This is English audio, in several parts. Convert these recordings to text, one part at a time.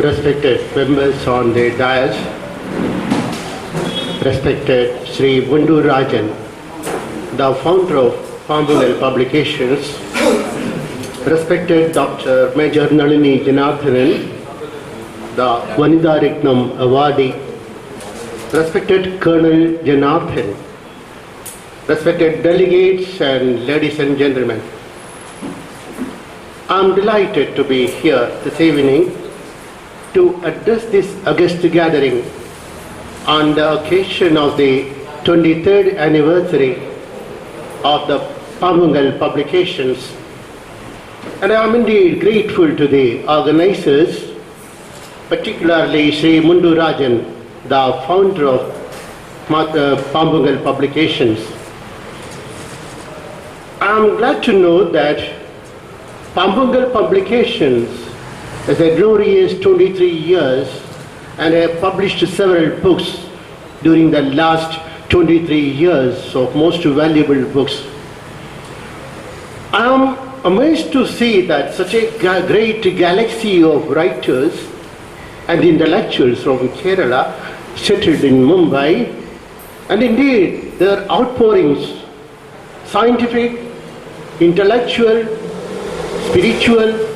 respected members on the dais, respected Sri Bundu Rajan, the founder of Pambungal Publications, respected Dr. Major Nalini Janardhanan, the Vanida Ratnam awardee, respected Colonel Janardhan, respected delegates and ladies and gentlemen. I am delighted to be here this evening to address this august gathering on the occasion of the 23rd anniversary of the Pambungal Publications. And I am indeed grateful to the organizers, particularly Sri Mundu Rajan, the founder of Pambungal Publications. I am glad to know that Pambungal Publications has a glorious 23 years and have published several books during the last 23 years of most valuable books. I am amazed to see that such a great galaxy of writers and intellectuals from Kerala settled in Mumbai, and indeed their outpourings, scientific, intellectual, spiritual,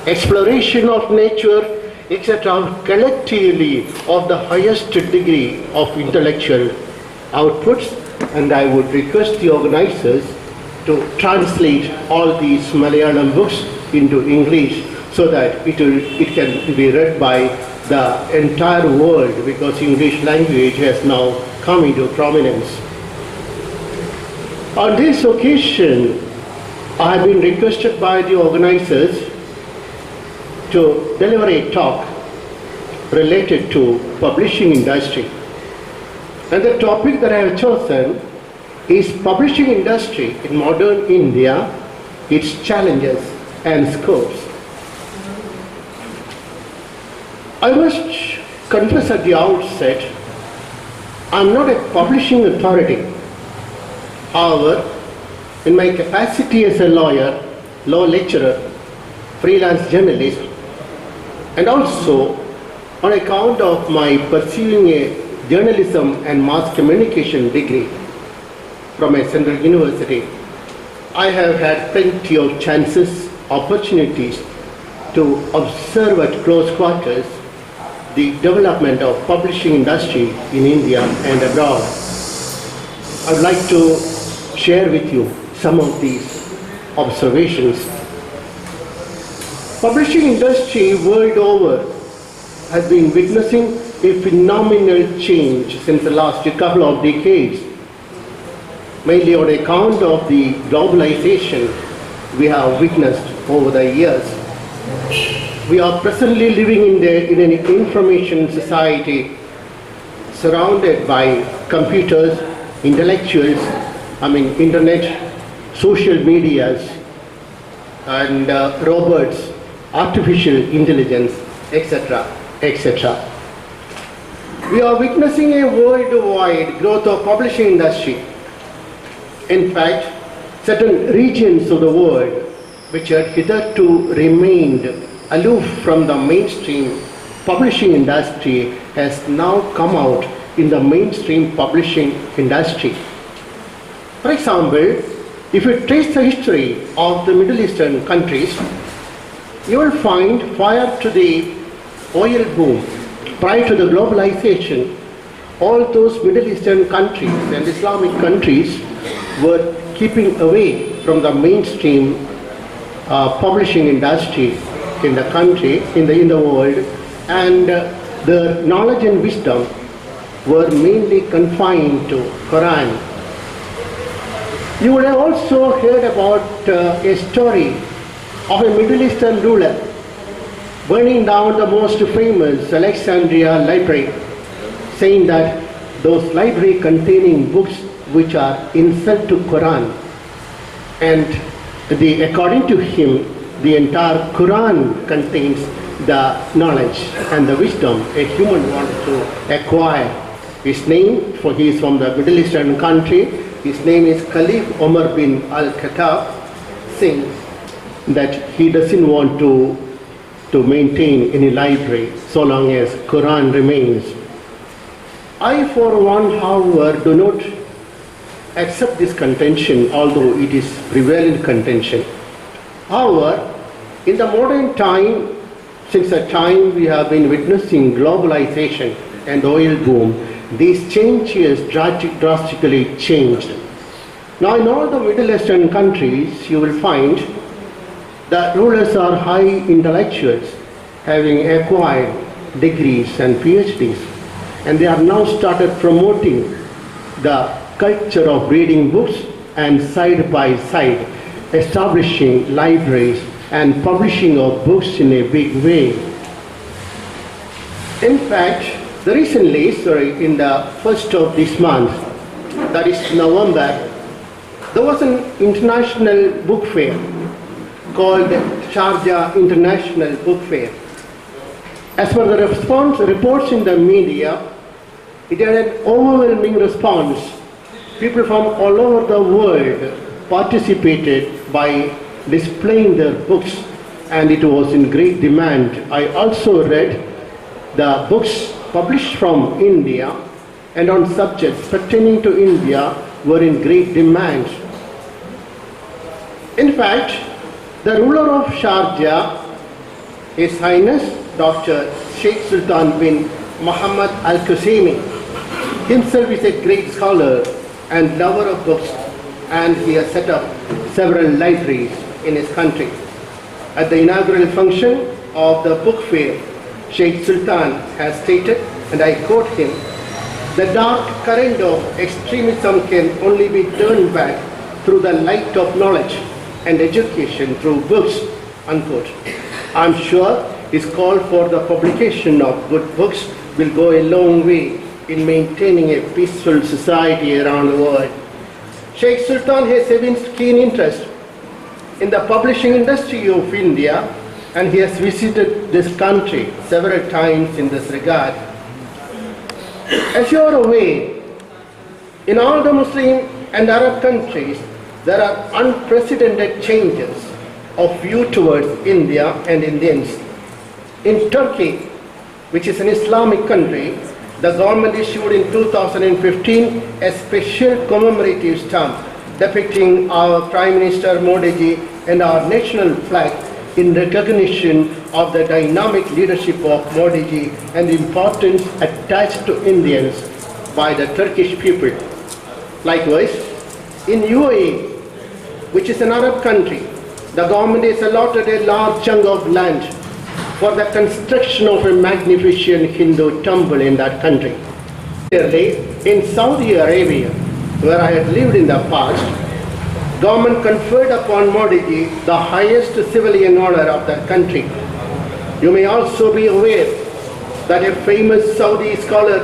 exploration of nature, etc., collectively of the highest degree of intellectual outputs. And I would request the organizers to translate all these Malayalam books into English so that it can be read by the entire world, because English language has now come into prominence. On this occasion, I have been requested by the organizers to deliver a talk related to publishing industry. And the topic that I have chosen is publishing industry in modern India, its challenges and scopes. I must confess at the outset, I am not a publishing authority. However, in my capacity as a lawyer, law lecturer, freelance journalist, and also on account of my pursuing a journalism and mass communication degree from a central university, I have had plenty of chances, opportunities to observe at close quarters the development of publishing industry in India and abroad. I would like to share with you some of these observations. Publishing industry world over has been witnessing a phenomenal change since the last couple of decades, mainly on account of the globalization we have witnessed over the years. We are presently living in an information society surrounded by computers, intellectuals, internet, social medias, and robots, artificial intelligence, etc., etc. We are witnessing a worldwide growth of publishing industry. In fact, certain regions of the world which had hitherto remained aloof from the mainstream publishing industry has now come out in the mainstream publishing industry. For example, if you trace the history of the Middle Eastern countries, you will find prior to the oil boom, prior to the globalization, all those Middle Eastern countries and Islamic countries were keeping away from the mainstream publishing industry in the country, in the world, and their knowledge and wisdom were mainly confined to Quran. You would have also heard about a story of a Middle Eastern ruler burning down the most famous Alexandria library, saying that those library containing books which are insult to Quran, and according to him, the entire Quran contains the knowledge and the wisdom a human wants to acquire. His name, for he is from the Middle Eastern country, his name is Caliph Omar bin Al-Khattab, saying that he doesn't want to to maintain any library so long as Quran remains. I for one, however, do not accept this contention, although it is prevalent contention. However, in the modern time, since the time we have been witnessing globalization and oil boom, these changes drastically changed. Now in all the Middle Eastern countries, you will find that rulers are high intellectuals, having acquired degrees and PhDs, and they are now started promoting the culture of reading books and side by side establishing libraries and publishing of books in a big way. In fact, recently, in the first of this month, that is November, there was an international book fair called Sharjah International Book Fair. As per the reports in the media, it had an overwhelming response. People from all over the world participated by displaying their books, and it was in great demand. I also read the books published from India and on subjects pertaining to India were in great demand. In fact, the ruler of Sharjah, His Highness Dr. Sheikh Sultan bin Muhammad Al-Qasimi, himself is a great scholar and lover of books, and he has set up several libraries in his country. At the inaugural function of the book fair, Sheikh Sultan has stated, and I quote him, "The dark current of extremism can only be turned back through the light of knowledge and education through books," unquote. I'm sure his call for the publication of good books will go a long way in maintaining a peaceful society around the world. Sheikh Sultan has evinced keen interest in the publishing industry of India, and he has visited this country several times in this regard. As you are aware, in all the Muslim and Arab countries, there are unprecedented changes of view towards India and Indians. In Turkey, which is an Islamic country, the government issued in 2015 a special commemorative stamp depicting our Prime Minister Modi ji and our national flag in recognition of the dynamic leadership of Modi ji and the importance attached to Indians by the Turkish people. Likewise, in UAE, which is an Arab country, the government has allotted a large chunk of land for the construction of a magnificent Hindu temple in that country. Similarly, in Saudi Arabia, where I had lived in the past, government conferred upon Modi ji the highest civilian honor of that country. You may also be aware that a famous Saudi scholar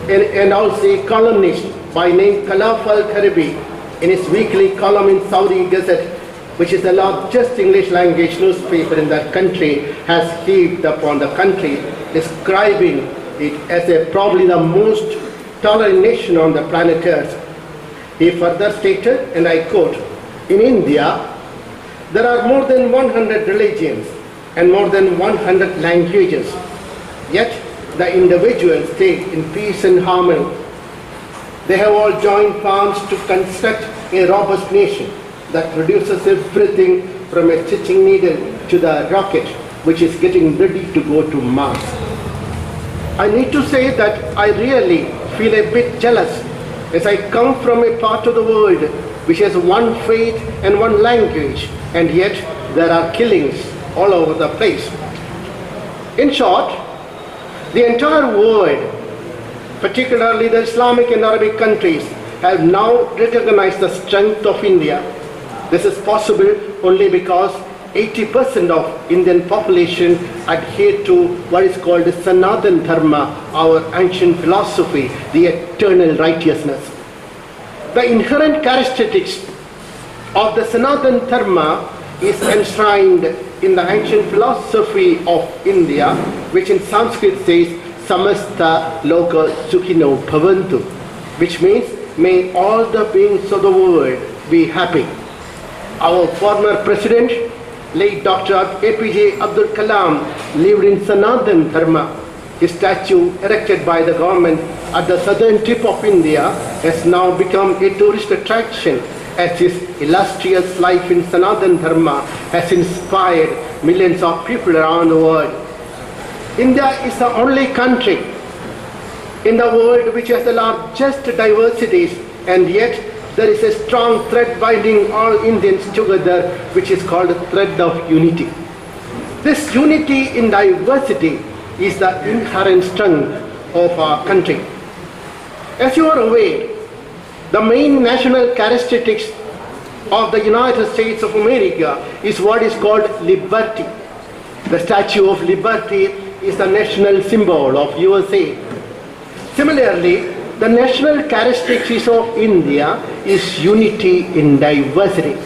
and also a columnist by name Khalaf al-Kharbi, in his weekly column in Saudi Gazette, which is the largest English language newspaper in that country, has heaped upon the country, describing it as probably the most tolerant nation on the planet Earth. He further stated, and I quote, "In India, there are more than 100 religions and more than 100 languages, yet the individuals stay in peace and harmony. They have all joined palms to construct a robust nation that produces everything from a stitching needle to the rocket, which is getting ready to go to Mars." I need to say that I really feel a bit jealous as I come from a part of the world which has one faith and one language, and yet there are killings all over the place. In short, the entire world, particularly the Islamic and Arabic countries, have now recognized the strength of India. This is possible only because 80% of Indian population adhere to what is called the Sanatan Dharma, our ancient philosophy, the eternal righteousness. The inherent characteristics of the Sanatan Dharma is enshrined in the ancient philosophy of India, which in Sanskrit says Samasta Loka Sukhino Bhavantu, which means may all the beings of the world be happy. Our former president, late Dr. APJ Abdul Kalam lived in Sanatan Dharma. His statue, erected by the government at the southern tip of India, has now become a tourist attraction, as his illustrious life in Sanatan Dharma has inspired millions of people around the world. India is the only country in the world which has the largest diversities, and yet there is a strong thread binding all Indians together, which is called the thread of unity. This unity in diversity is the inherent strength of our country. As you are aware, the main national characteristics of the United States of America is what is called liberty. The Statue of Liberty is the national symbol of USA. Similarly, the national characteristics of India is unity in diversity.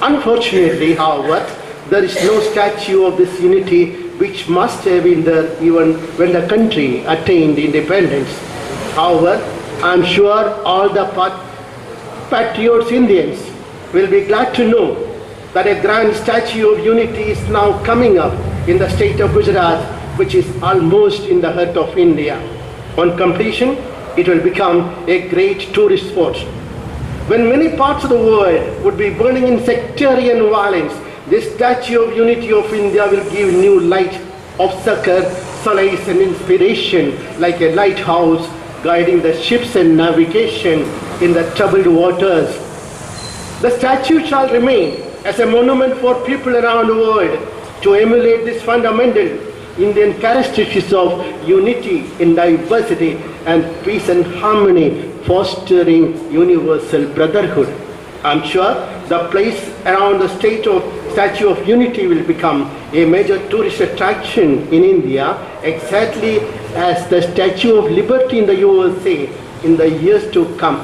Unfortunately, however, there is no statue of this unity which must have been there even when the country attained independence. However, I am sure all the patriots Indians will be glad to know that a grand statue of unity is now coming up in the state of Gujarat, which is almost in the heart of India. On completion, it will become a great tourist spot. When many parts of the world would be burning in sectarian violence, this Statue of Unity of India will give new light of succor, solace and inspiration, like a lighthouse guiding the ships and navigation in the troubled waters. The statue shall remain as a monument for people around the world to emulate this fundamental Indian characteristics of unity in diversity and peace and harmony, fostering universal brotherhood. I'm sure the place around the Statue of Unity will become a major tourist attraction in India, exactly as the Statue of Liberty in the USA in the years to come.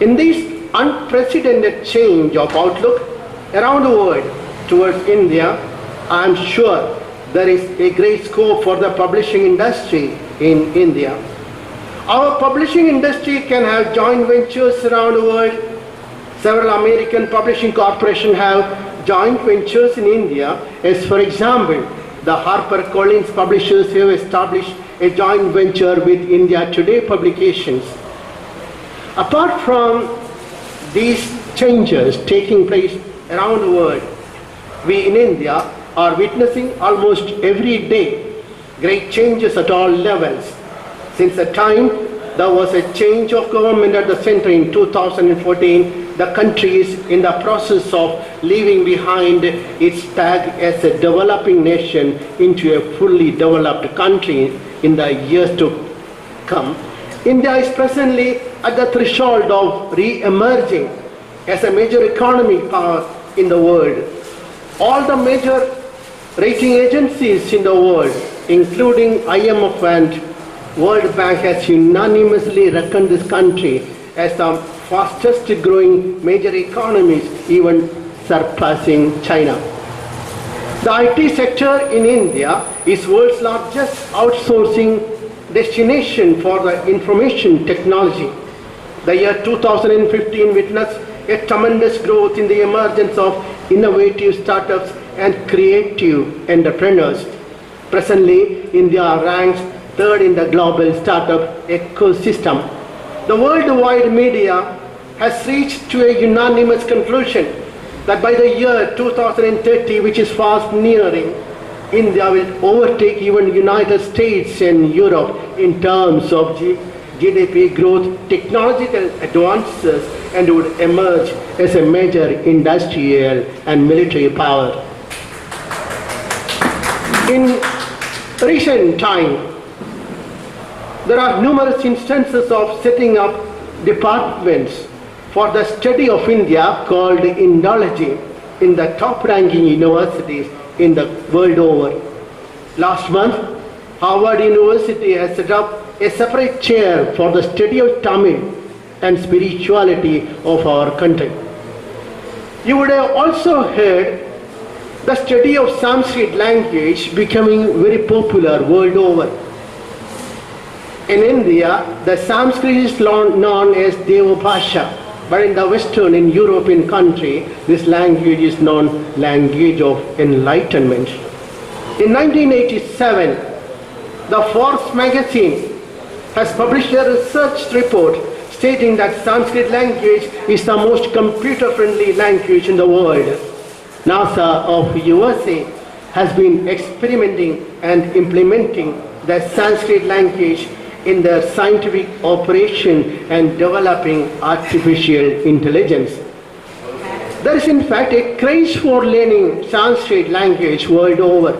In this unprecedented change of outlook around the world towards India, I am sure there is a great scope for the publishing industry in India. Our publishing industry can have joint ventures around the world. Several American publishing corporations have joint ventures in India, as for example, the HarperCollins publishers have established a joint venture with India Today Publications. Apart from these changes taking place around the world, we in India are witnessing almost every day great changes at all levels. Since the time there was a change of government at the center in 2014, the country is in the process of leaving behind its tag as a developing nation into a fully developed country in the years to come. India is presently at the threshold of re-emerging as a major economic power in the world. All the major rating agencies in the world, including IMF and World Bank, has unanimously reckoned this country as the fastest growing major economies, even surpassing China. The IT sector in India is world's largest outsourcing destination for the information technology. The year 2015 witnessed a tremendous growth in the emergence of innovative startups and creative entrepreneurs. Presently, India ranks third in the global startup ecosystem. The worldwide media has reached to a unanimous conclusion that by the year 2030, which is fast nearing, India will overtake even United States and Europe in terms of GDP growth, technological advances, and would emerge as a major industrial and military power. In recent time, there are numerous instances of setting up departments for the study of India called Indology in the top-ranking universities in the world over. Last month, Harvard University has set up a separate chair for the study of Tamil and spirituality of our country. You would have also heard the study of Sanskrit language becoming very popular world over. In India, the Sanskrit is known as Deva Bhasha, But in the Western and European country, this language is known language of enlightenment. In 1987, the Forbes magazine has published a research report stating that Sanskrit language is the most computer-friendly language in the world. NASA of USA has been experimenting and implementing the Sanskrit language in their scientific operation and developing artificial intelligence. There is in fact a craze for learning Sanskrit language world over.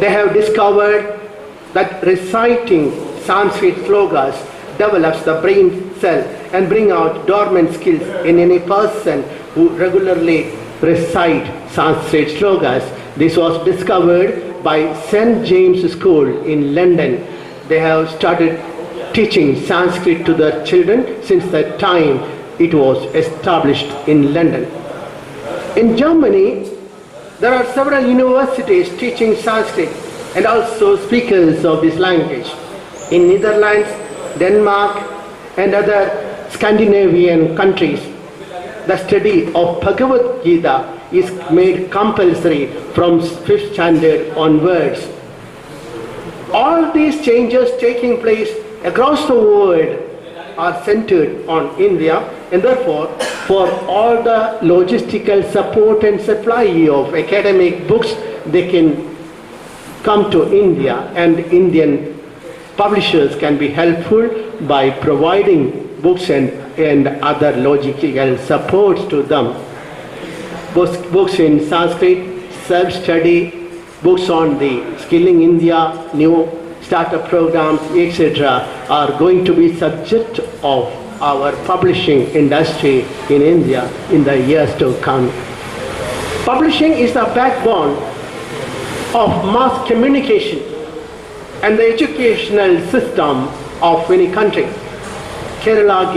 They have discovered that reciting Sanskrit slogas develops the brain cell and bring out dormant skills in any person who regularly recite Sanskrit slogas. This was discovered by St. James School in London. They have started teaching Sanskrit to their children since the time it was established in London. In Germany, there are several universities teaching Sanskrit and also speakers of this language. In Netherlands, Denmark, and other Scandinavian countries, the study of Bhagavad Gita is made compulsory from 5th standard onwards. All these changes taking place across the world are centered on India, and therefore for all the logistical support and supply of academic books, they can come to India, and Indian publishers can be helpful by providing books and other logistical supports to them. Books in Sanskrit, self-study, books on the Skilling India, new startup programs, etc. are going to be subject of our publishing industry in India in the years to come. Publishing is the backbone of mass communication and the educational system of any country. Kerala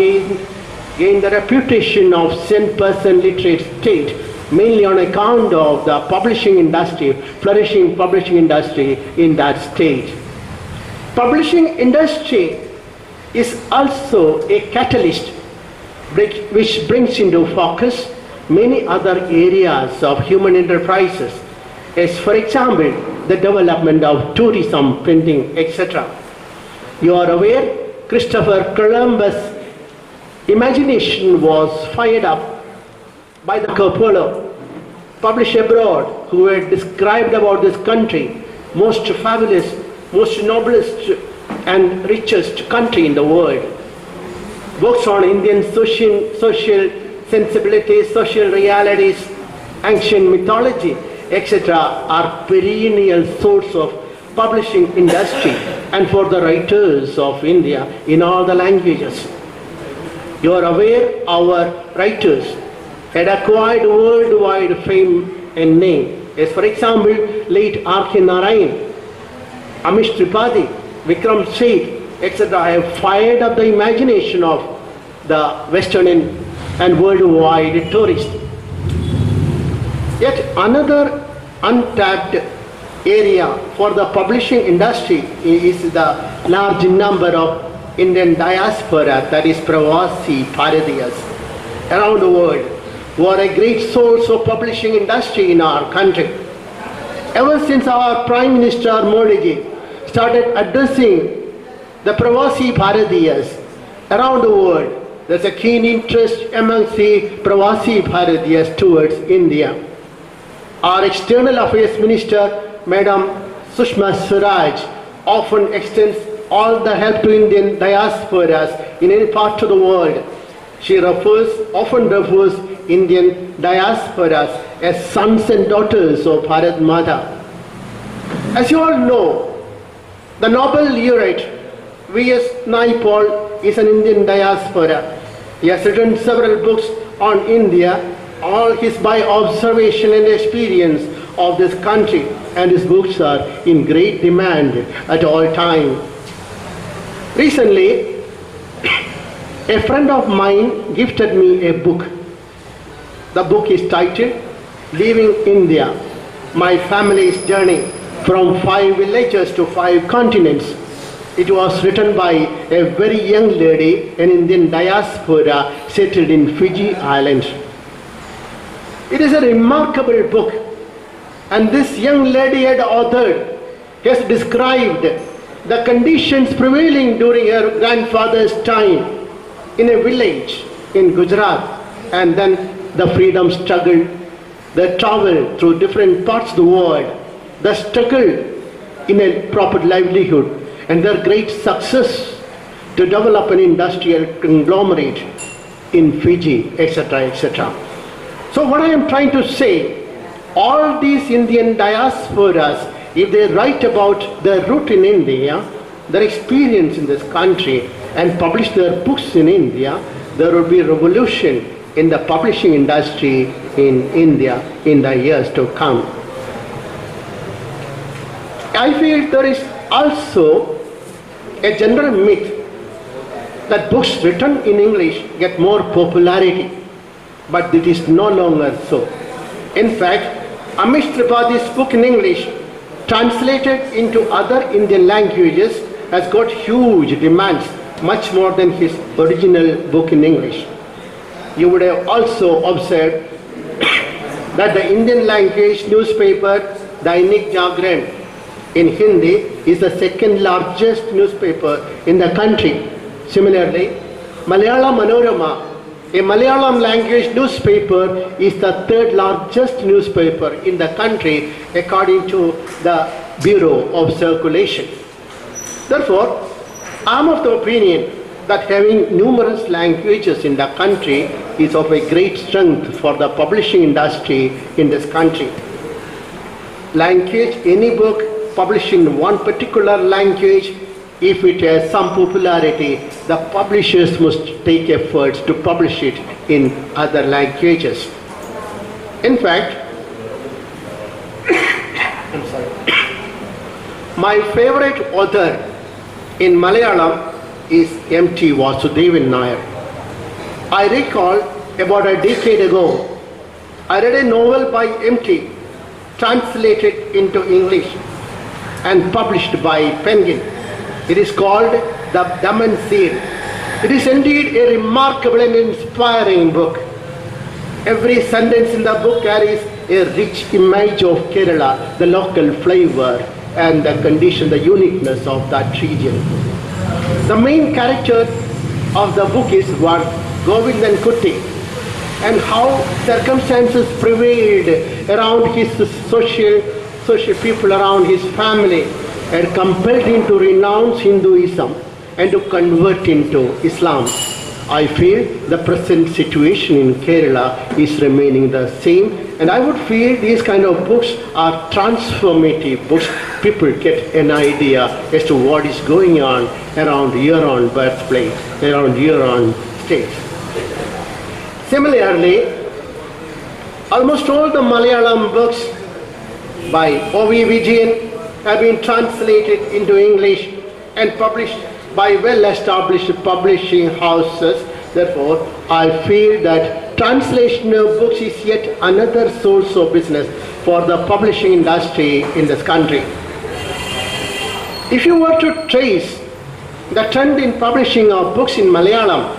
gained the reputation of 10% literate state mainly on account of the publishing industry, flourishing publishing industry in that state. Publishing industry is also a catalyst which brings into focus many other areas of human enterprises, as for example, the development of tourism, printing, etc. You are aware, Christopher Columbus' imagination was fired up by the Polo, published abroad, who had described about this country, most fabulous, most noblest and richest country in the world. Books on Indian social sensibilities, social realities, ancient mythology, etc. are perennial source of publishing industry and for the writers of India in all the languages. You are aware our writers had acquired worldwide fame and name, as for example, late R.K. Narayan, Amish Tripathi, Vikram Seth, etc. have fired up the imagination of the Western and worldwide tourists. Yet another untapped area for the publishing industry is the large number of Indian diaspora, that is Pravasi Bharatiyas, around the world, who are a great source of publishing industry in our country. Ever since our Prime Minister Modi ji started addressing the Pravasi Bharatiyas around the world, there's a keen interest amongst the Pravasi Bharatiyas towards India. Our External Affairs Minister, Madam Sushma Swaraj, often extends all the help to Indian diasporas in any part of the world. She often refers Indian diasporas as sons and daughters of Bharat Mata. As you all know, the Nobel laureate V.S. Naipaul is an Indian diaspora. He has written several books on India, all his by observation and experience of this country, and his books are in great demand at all times. Recently, a friend of mine gifted me a book. The book is titled Leaving India, My Family's Journey from 5 Villages to 5 Continents. It was written by a very young lady, an Indian diaspora settled in Fiji Island. It is a remarkable book, and this young lady had authored, has described the conditions prevailing during her grandfather's time in a village in Gujarat, and then the freedom struggle, the travel through different parts of the world, the struggle in a proper livelihood, and their great success to develop an industrial conglomerate in Fiji, etc., etc. So what I am trying to say, all these Indian diasporas, if they write about their root in India, their experience in this country, and publish their books in India, there will be a revolution in the publishing industry in India in the years to come. I feel there is also a general myth that books written in English get more popularity, but it is no longer so. In fact, Amish Tripathi's book in English, translated into other Indian languages, has got huge demands, much more than his original book in English. You would have also observed that the Indian language newspaper, Dainik Jagran, in Hindi, is the second largest newspaper in the country. Similarly, Malayalam Manorama, a Malayalam language newspaper, is the third largest newspaper in the country according to the Bureau of Circulation. Therefore, I am of the opinion that having numerous languages in the country is of a great strength for the publishing industry in this country. Language, any book published in one particular language, if it has some popularity, the publishers must take efforts to publish it in other languages. In fact, my favorite author in Malayalam is M.T. Vasudevan Nair. I recall about a decade ago, I read a novel by M.T. translated into English and published by Penguin. It is called The Daman Seed. It is indeed a remarkable and inspiring book. Every sentence in the book carries a rich image of Kerala, the local flavor and the condition, the uniqueness of that region. The main character of the book is one, Govindan Kutti, and how circumstances prevailed around his social people around his family and compelled him to renounce Hinduism and to convert into Islam. I feel the present situation in Kerala is remaining the same, and I would feel these kind of books are transformative books. People get an idea as to what is going on around your own birthplace, around your own state. Similarly, almost all the Malayalam books by O.V. Vijayan have been translated into English and published by well-established publishing houses. Therefore, I feel that translation of books is yet another source of business for the publishing industry in this country. If you were to trace the trend in publishing of books in Malayalam,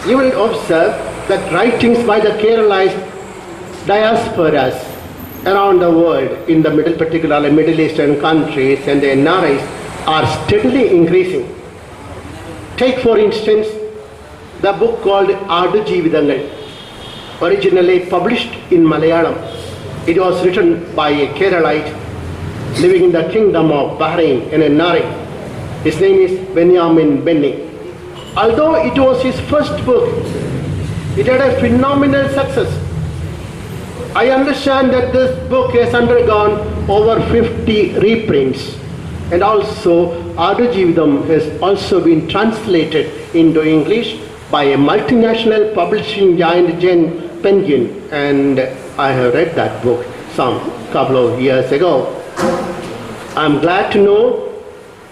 you will observe that writings by the Keralite diasporas around the world, in the particularly Middle Eastern countries and the NRIs, are steadily increasing. Take for instance the book called Adv.Surendra, originally published in Malayalam. It was written by a Keralite living in the kingdom of Bahrain, an NRI. His name is Benjamin Benny. Although it was his first book, it had a phenomenal success. I understand that this book has undergone over 50 reprints, and also Adv.Surendra has also been translated into English by a multinational publishing giant Penguin, and I have read that book some couple of years ago. I'm glad to know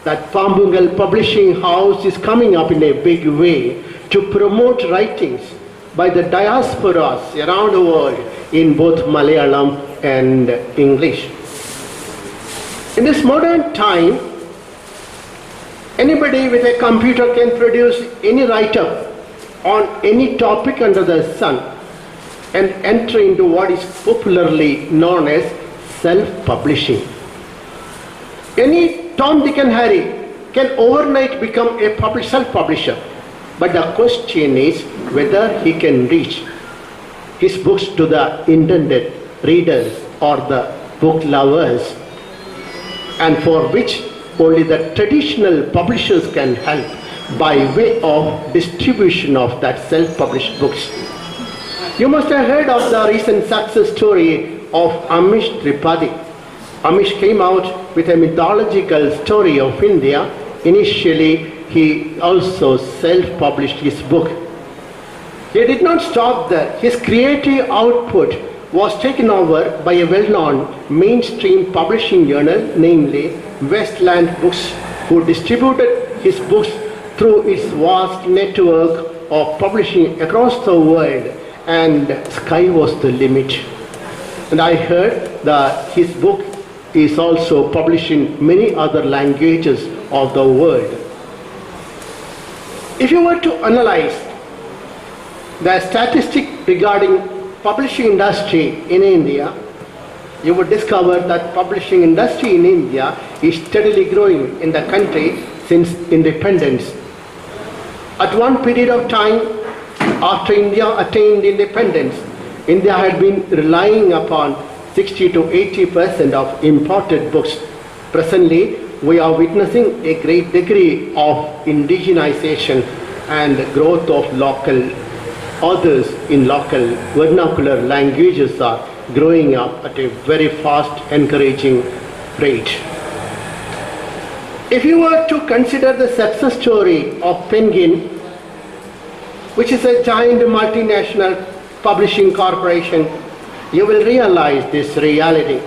that Pambungal Publishing House is coming up in a big way to promote writings by the diasporas around the world in both Malayalam and English. In this modern time, Anybody with a computer can produce any write-up on any topic under the sun and enter into what is popularly known as self-publishing. Any Tom, Dick and Harry can overnight become a self-publisher. But the question is whether he can reach his books to the intended readers or the book lovers, and for which only the traditional publishers can help by way of distribution of that self-published books. You must have heard of the recent success story of Amish Tripathi. Amish came out with a mythological story of India. Initially, he also self-published his book. He did not stop there. His creative output was taken over by a well-known mainstream publishing journal, namely Westland Books, who distributed his books through its vast network of publishing across the world, and sky was the limit. And I heard that his book is also published in many other languages of the world. If you were to analyze the statistic regarding publishing industry in India, you would discover that publishing industry in India is steadily growing in the country since independence. At one period of time after India attained independence, India had been relying upon 60 to 80% of imported books. Presently, we are witnessing a great degree of indigenization and growth of local authors in local vernacular languages are growing up at a very fast, encouraging rate. If you were to consider the success story of Penguin, which is a giant multinational publishing corporation, you will realize this reality.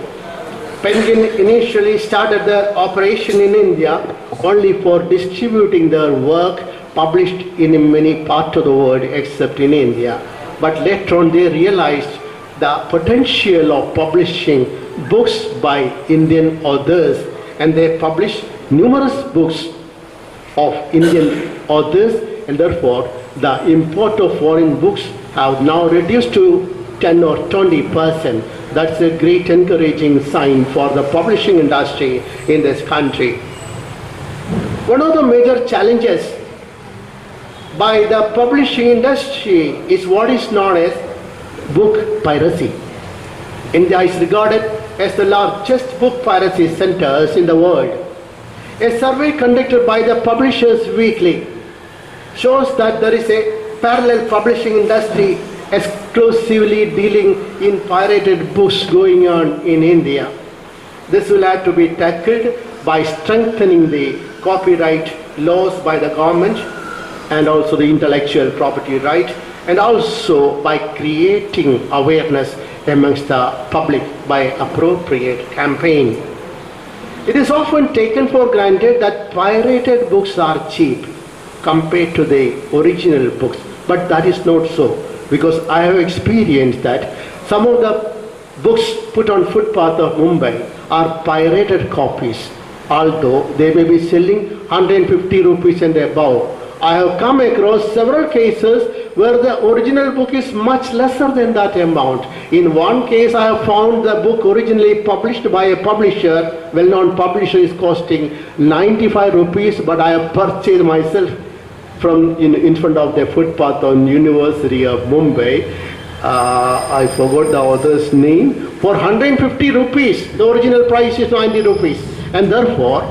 Penguin initially started their operation in India only for distributing their work published in many parts of the world except in India. But later on they realized the potential of publishing books by Indian authors, and they published numerous books of Indian authors, and therefore the import of foreign books have now reduced to 10 or 20%. That's a great encouraging sign for the publishing industry in this country. One of the major challenges by the publishing industry is what is known as book piracy. India is regarded as the largest book piracy centers in the world. A survey conducted by the Publishers Weekly shows that there is a parallel publishing industry exclusively dealing in pirated books going on in India. This will have to be tackled by strengthening the copyright laws by the government and also the intellectual property right, and also by creating awareness amongst the public by appropriate campaign. It is often taken for granted that pirated books are cheap compared to the original books, but that is not so, because I have experienced that some of the books put on footpath of Mumbai are pirated copies, although they may be selling 150 rupees and above. I have come across several cases where the original book is much lesser than that amount. In one case, I have found the book originally published by a publisher, well-known publisher, is costing 95 rupees, but I have purchased myself from in front of the footpath on University of Mumbai. I forgot the author's name. For 150 rupees, the original price is 90 rupees, and therefore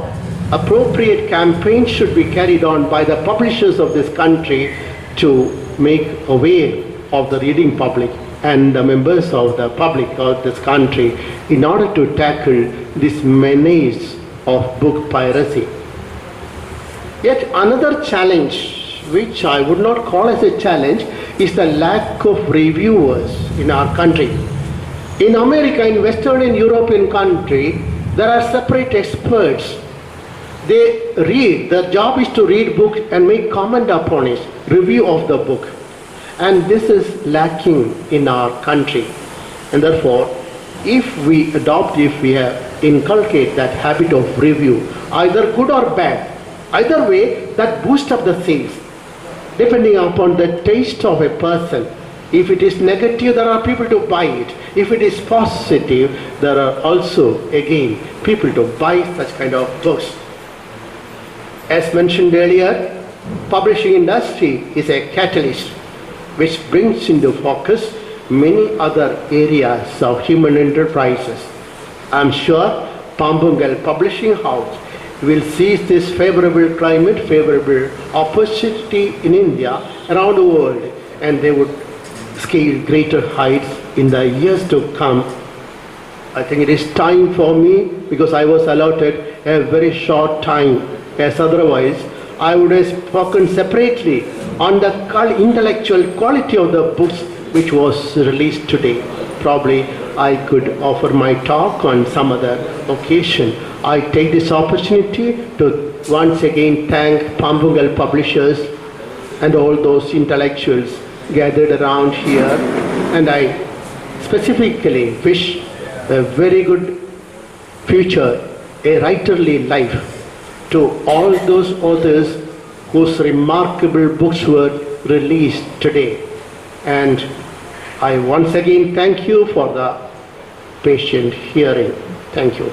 appropriate campaigns should be carried on by the publishers of this country to make aware of the reading public and the members of the public of this country in order to tackle this menace of book piracy. Yet another challenge, which I would not call as a challenge, is the lack of reviewers in our country. In America, in Western and European country, there are separate experts. They read, their job is to read book and make comment upon it, review of the book. And this is lacking in our country. And therefore, if we inculcate that habit of review, either good or bad, Either way, that boosts up the sales, depending upon the taste of a person. If it is negative, there are people to buy it. If it is positive, there are also, again, people to buy such kind of books. As mentioned earlier, publishing industry is a catalyst which brings into focus many other areas of human enterprises. I am sure Pambungal Publishing House will seize this favorable climate, favorable opportunity in India, around the world, and they would scale greater heights in the years to come. I think it is time for me, because I was allotted a very short time, as otherwise I would have spoken separately on the intellectual quality of the books which was released today. Probably I could offer my talk on some other occasion. I take this opportunity to once again thank Pambungal publishers and all those intellectuals gathered around here, and I specifically wish a very good future, a writerly life to all those authors whose remarkable books were released today. And I once again thank you for the patient hearing. Thank you.